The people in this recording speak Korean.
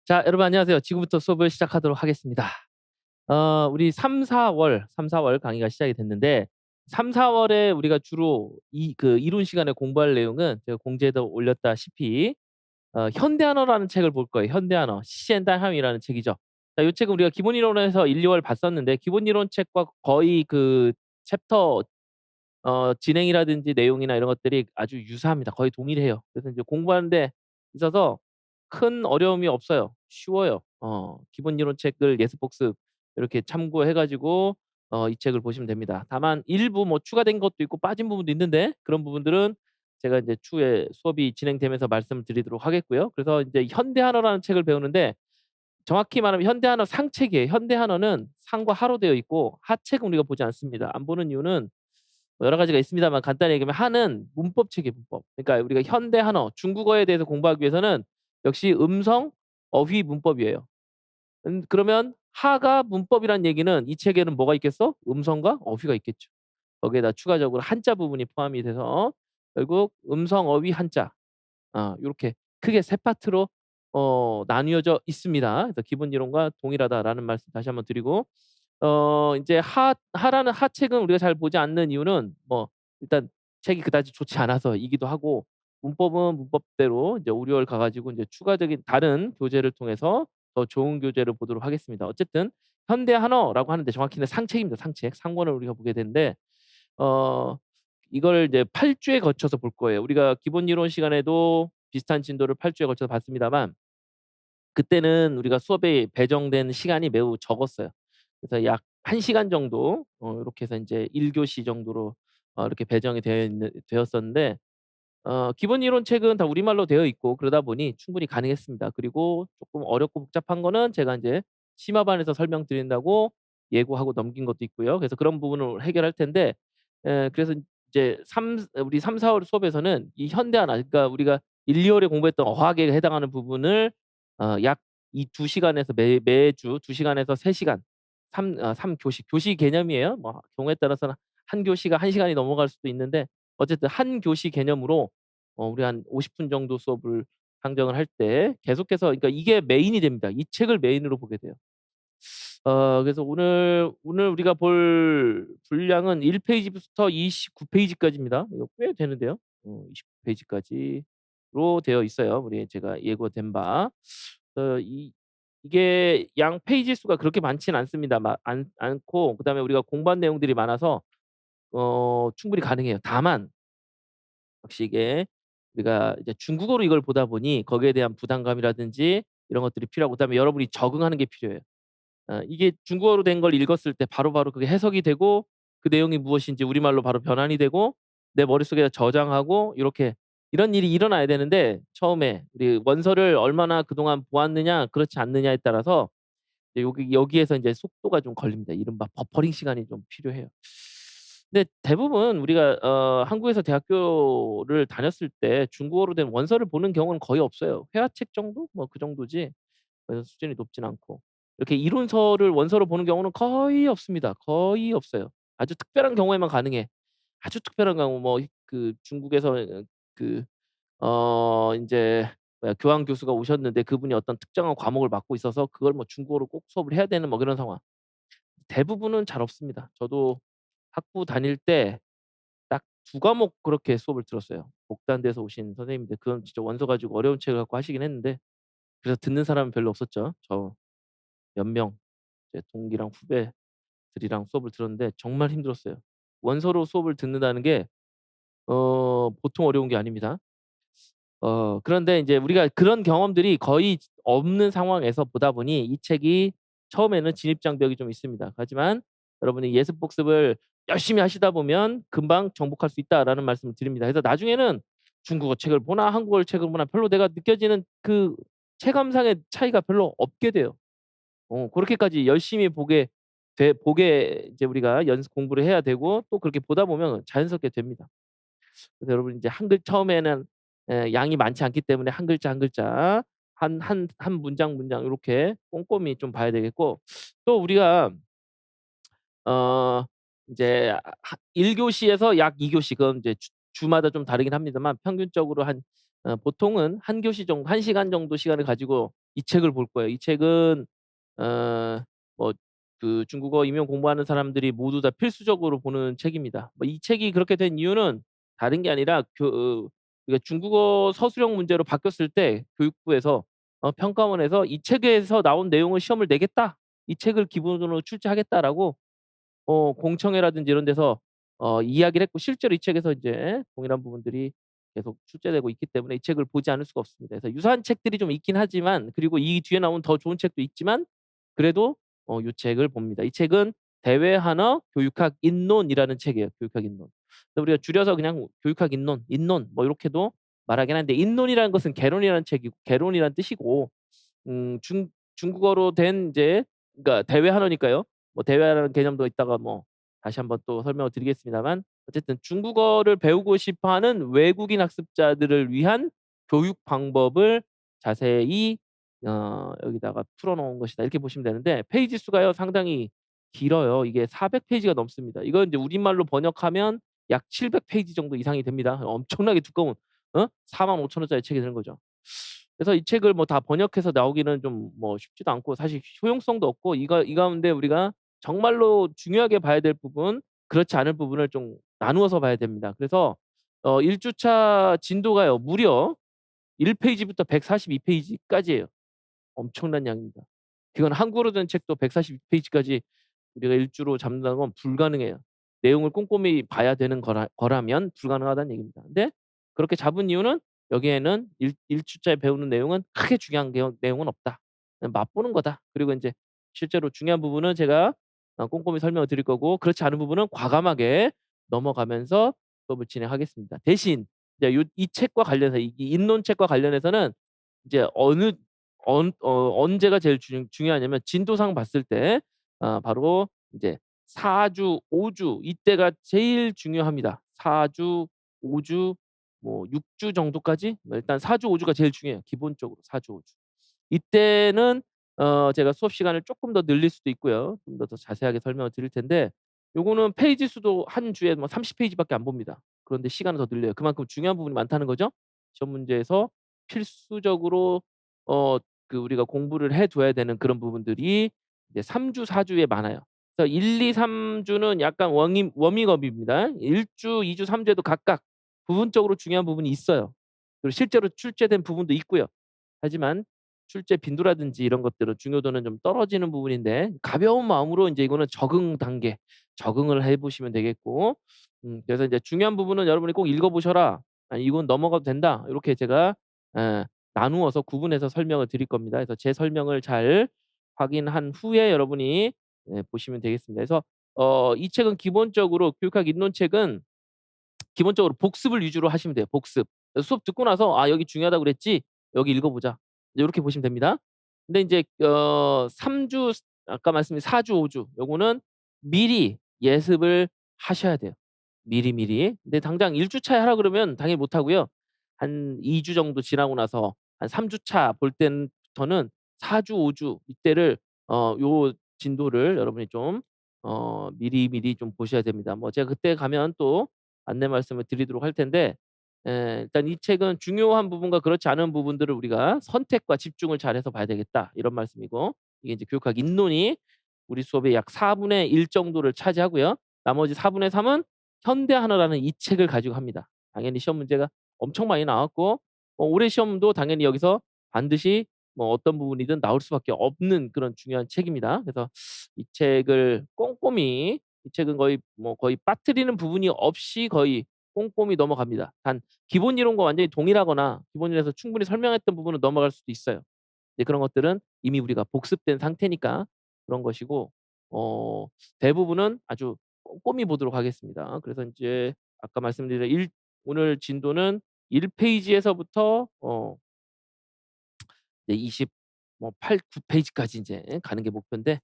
자, 여러분 안녕하세요. 지금부터 수업을 시작하도록 하겠습니다. 우리 3-4월 강의가 시작이 됐는데 3-4월에 우리가 주로 이론 시간에 공부할 내용은 제가 공지에도 올렸다시피 현대한어라는 책을 볼 거예요. 현대한어, 시엔다함이라는 책이죠. 자, 이 책은 우리가 기본 이론에서 1-2월 봤었는데 기본 이론 책과 거의 그 챕터 진행이라든지 내용이나 이런 것들이 아주 유사합니다. 거의 동일해요. 그래서 이제 공부하는 데 있어서 큰 어려움이 없어요. 쉬워요. 기본 이론 책을 예습복습 이렇게 참고해 가지고 이 책을 보시면 됩니다. 다만 일부 뭐 추가된 것도 있고 빠진 부분도 있는데 그런 부분들은 제가 이제 추후에 수업이 진행되면서 말씀을 드리도록 하겠고요. 그래서 인제 현대한어라는 책을 배우는데 정확히 말하면 현대한어 상책이에요. 현대한어는 상과 하로 되어 있고 하책은 우리가 보지 않습니다. 안 보는 이유는 뭐 여러 가지가 있습니다만 간단히 얘기하면 하는 문법책이에요, 문법. 그러니까 우리가 현대 한어, 중국어에 대해서 공부하기 위해서는 역시 음성, 어휘, 문법이에요. 그러면 하가 문법이란 얘기는 이 책에는 뭐가 있겠어? 음성과 어휘가 있겠죠. 거기에다 추가적으로 한자 부분이 포함이 돼서 결국 음성, 어휘, 한자 요렇게 크게 세 파트로 나뉘어져 있습니다. 그래서 기본 이론과 동일하다라는 말씀 다시 한번 드리고 인제 하라는 하책은 우리가 잘 보지 않는 이유는 뭐 일단 책이 그다지 좋지 않아서이기도 하고 문법은 문법대로 이제 오류를 가 가지고 인제 추가적인 다른 교재를 통해서 더 좋은 교재를 보도록 하겠습니다. 어쨌든 현대 한어라고 하는데 정확히는 상책입니다, 상책. 상권을 우리가 보게 되는데 어 이걸 이제 8 주에 거쳐서 볼 거예요. 우리가 기본 이론 시간에도 비슷한 진도를 8 주에 걸쳐서 봤습니다만 그때는 우리가 수업에 배정된 시간이 매우 적었어요. 그래서 약 1 시간 정도 요렇게 해서 인제 1 교시 정도로 이렇게 배정이 되었었는데 기본 이론 책은 다 우리말로 되어 있고 그러다 보니 충분히 가능했습니다. 그리고 쪼끔 어렵고 복잡한 거는 제가 인제 심화반에서 설명드린다고 예고하고 넘긴 것도 있고요. 그래서 그런 부분을 해결할 텐데 그래서 이제 우리 3-4월 수업에서는 이 현대한어 그러니까 우리가 1-2 월에 공부했던 어학에 해당하는 부분을 약 이 2 시간에서 매주 2 시간에서 3 시간 3 교시 개념이에요. 뭐 경우에 따라서는 한 교시가 1 시간이 넘어갈 수도 있는데 어쨌든 한 교시 개념으로 우리 한 50분 정도 수업을 상정을 할 때 계속해서 그러니까 이게 메인이 됩니다. 이 책을 메인으로 보게 돼요. 그래서 오늘 우리가 볼 분량은 1 페이지부터 29 페이지까지입니다. 이거 꽤 되는데요. 29 페이지까지로 되어 있어요. 우리 제가 예고된 바. 이게 양 페이지 수가 그렇게 많지는 않습니다. 않고 그다음에 우리가 공부한 내용들이 많아서 충분히 가능해요. 다만 역시 이게 우리가 이제 중국어로 이걸 보다 보니 거기에 대한 부담감이라든지 이런 것들이 필요하고 그다음에 여러분이 적응하는 게 필요해요. 이게 중국어로 된 걸 읽었을 때 바로바로 그게 해석이 되고 그 내용이 무엇인지 우리말로 바로 변환이 되고 내 머릿속에다 저장하고 요렇게 이런 일이 일어나야 되는데 처음에 우리 원서를 얼마나 그동안 보았느냐 그렇지 않느냐에 따라서 이제 여기에서 인제 속도가 좀 걸립니다. 이른바 버퍼링 시간이 좀 필요해요. 근데 대부분 우리가 한국에서 대학교를 다녔을 때 중국어로 된 원서를 보는 경우는 거의 없어요. 회화책 정도? 뭐 그 정도지 수준이 높진 않고. 이렇게 이론서를 원서로 보는 경우는 거의 없습니다. 거의 없어요. 아주 특별한 경우에만 가능해. 아주 특별한 경우 뭐 중국에서 그 인제 뭐야 교환 교수가 오셨는데 그분이 어떤 특정한 과목을 맡고 있어서 그걸 뭐 중국어로 꼭 수업을 해야 되는 뭐 그런 상황. 대부분은 잘 없습니다. 저도 학부 다닐 때 딱 2 과목 그렇게 수업을 들었어요. 복단대에서 오신 선생님인데 그건 진짜 원서 가지고 어려운 책을 갖고 하시긴 했는데 그래서 듣는 사람은 별로 없었죠. 저 몇 명 이제 동기랑 후배들이랑 수업을 들었는데 정말 힘들었어요. 원서로 수업을 듣는다는 게 보통 어려운 게 아닙니다. 그런데 인제 우리가 그런 경험들이 거의 없는 상황에서 보다 보니 이 책이 처음에는 진입 장벽이 좀 있습니다. 하지만 여러분이 예습 복습을 열심히 하시다 보면 금방 정복할 수 있다라는 말씀을 드립니다. 그래서 나중에는 중국어 책을 보나 한국어 책을 보나 별로 내가 느껴지는 그 체감상의 차이가 별로 없게 돼요. 그렇게까지 열심히 보게 이제 우리가 연습 공부를 해야 되고 또 그렇게 보다 보면 자연스럽게 됩니다. 그래서 여러분 인제 한글 처음에는 양이 많지 않기 때문에 한 글자, 한 글자 한 문장, 문장 요렇게 꼼꼼히 좀 봐야 되겠고 또 우리가 어 인제 1 교시에서 약 2 교시 그건 이제 주마다 좀 다르긴 합니다만 평균적으로 보통은 한 교시 정도 1 시간 정도 시간을 가지고 이 책을 볼 거예요. 이 책은 어 뭐 그 중국어 임용 공부하는 사람들이 모두 다 필수적으로 보는 책입니다. 뭐 이 책이 그렇게 된 이유는 다른 게 아니라 그러니까 중국어 서술형 문제로 바뀌었을 때 교육부에서 평가원에서 "이 책에서 나온 내용을 시험을 내겠다. 이 책을 기본으로 출제하겠다."라고 공청회라든지 이런 데서 이야기를 했고, 실제로 이 책에서 인제 동일한 부분들이 계속 출제되고 있기 때문에 이 책을 보지 않을 수가 없습니다. 그래서 유사한 책들이 좀 있긴 하지만, 그리고 이 뒤에 나온 더 좋은 책도 있지만, 그래도 요 책을 봅니다. 이 책은 대외한어 교육학 입론이라는 책이에요, 교육학 입론. 그래서 우리가 줄여서 그냥 교육학 입론, 입론 뭐 요렇게도 말하긴 하는데, 입론이라는 것은 개론이라는 책이고 개론이라는 뜻이고, 중국어로 된 이제, 그러니까 대외한어니까요. 뭐 대외라는 개념도 이따가 뭐 다시 한번 또 설명을 드리겠습니다만, 어쨌든 중국어를 배우고 싶어 하는 외국인 학습자들을 위한 교육 방법을 자세히 여기다가 풀어 놓은 것이다, 이렇게 보시면 되는데, 페이지 수가요 상당히 길어요. 이게 400 페이지가 넘습니다. 이건 인제 우리말로 번역하면 약 700 페이지 정도 이상이 됩니다. 엄청나게 두꺼운 45,000 원짜리 책이 되는 거죠. 그래서 이 책을 뭐 다 번역해서 나오기는 좀 뭐 쉽지도 않고, 사실 효용성도 없고, 이 가운데 우리가 정말로 중요하게 봐야 될 부분, 그렇지 않을 부분을 좀 나누어서 봐야 됩니다. 그래서 1 주차 진도가요 무려 1 페이지부터 142 페이지까지예요. 엄청난 양입니다. 그건 한국어로 된 책도 142 페이지까지 우리가 1 주로 잡는다는 건 불가능해요. 내용을 꼼꼼히 봐야 되는 거라면 불가능하다는 얘기입니다. 근데 그렇게 잡은 이유는, 여기에는 1 주차에 배우는 내용은 크게 중요한 내용은 없다. 그냥 맛보는 거다. 그리고 인제 실제로 중요한 부분은 제가 꼼꼼히 설명을 드릴 거고, 그렇지 않은 부분은 과감하게 넘어가면서 수업을 진행하겠습니다. 대신 이제 이 책과 관련해서, 이 입론책과 관련해서는 이제 언제가 제일 중요하냐면, 진도상 봤을 때 바로 이제 4 주, 5주 이때가 제일 중요합니다. 4 주, 5 주, 뭐 6주 정도까지, 뭐 일단 4 주, 5 주가 제일 중요해요, 기본적으로 4 주, 5 주. 이때는 제가 수업 시간을 쪼끔 더 늘릴 수도 있고요. 좀 더 자세하게 설명을 드릴 텐데, 요거는 페이지 수도 한 주에 뭐 30 페이지밖에 안 봅니다. 그런데 시간을 더 늘려요. 그만큼 중요한 부분이 많다는 거죠. 시험 문제에서 필수적으로 어 우리가 공부를 해 둬야 되는 그런 부분들이 이제 3 주, 4 주에 많아요. 그래서 1, 2, 3 주는 약간 워밍업입니다. 1 주, 2 주, 3 주에도 각각 부분적으로 중요한 부분이 있어요. 그리고 실제로 출제된 부분도 있고요. 하지만 출제 빈도라든지 이런 것들은 중요도는 좀 떨어지는 부분인데, 가벼운 마음으로 인제 이거는 적응 단계, 적응을 해 보시면 되겠고, 그래서 이제 중요한 부분은 여러분이 꼭 읽어 보셔라. 아니 이건 넘어가도 된다. 요렇게 제가 예 나누어서 구분해서 설명을 드릴 겁니다. 그래서 제 설명을 잘 확인한 후에 여러분이 보시면 되겠습니다. 그래서 이 책은 기본적으로, 교육학 입론책은 기본적으로 복습을 위주로 하시면 돼요, 복습. 수업 듣고 나서 '아 여기 중요하다고 그랬지. 여기 읽어 보자.' 요렇게 보시면 됩니다. 근데 인제 3 주, 아까 말씀드린 4 주, 5주 요거는 미리 예습을 하셔야 돼요, 미리미리. 근데 당장 1 주차에 하라 그러면 당연히 못 하고요. 한 2주 정도 지나고 나서 한 3 주차 볼 때부터는 4 주, 5주 이때를 요 진도를 여러분이 좀 미리미리 좀 보셔야 됩니다. 뭐 제가 그때 가면 또 안내 말씀을 드리도록 할 텐데, 일단 이 책은 중요한 부분과 그렇지 않은 부분들을 우리가 선택과 집중을 잘해서 봐야 되겠다, 이런 말씀이고, 이게 이제 교육학 입론이 우리 수업의 약 4분의 1 정도를 차지하고요. 나머지 4분의 3은 현대한어라는 이 책을 가지고 합니다. 당연히 시험 문제가 엄청 많이 나왔고, 올해 시험도 당연히 여기서 반드시 뭐 어떤 부분이든 나올 수밖에 없는 그런 중요한 책입니다. 그래서 이 책을 꼼꼼히, 이 책은 거의 빠뜨리는 부분이 없이 거의 꼼꼼히 넘어갑니다. 단 기본 이론과 완전히 동일하거나 기본 이론에서 충분히 설명했던 부분은 넘어갈 수도 있어요. 근데 그런 것들은 이미 우리가 복습된 상태니까 그런 것이고, 어 대부분은 아주 꼼꼼히 보도록 하겠습니다. 그래서 인제 아까 말씀드린 오늘 진도는 1 페이지에서부터 이제 20 뭐 8, 9 페이지까지 인제 가는 게 목표인데,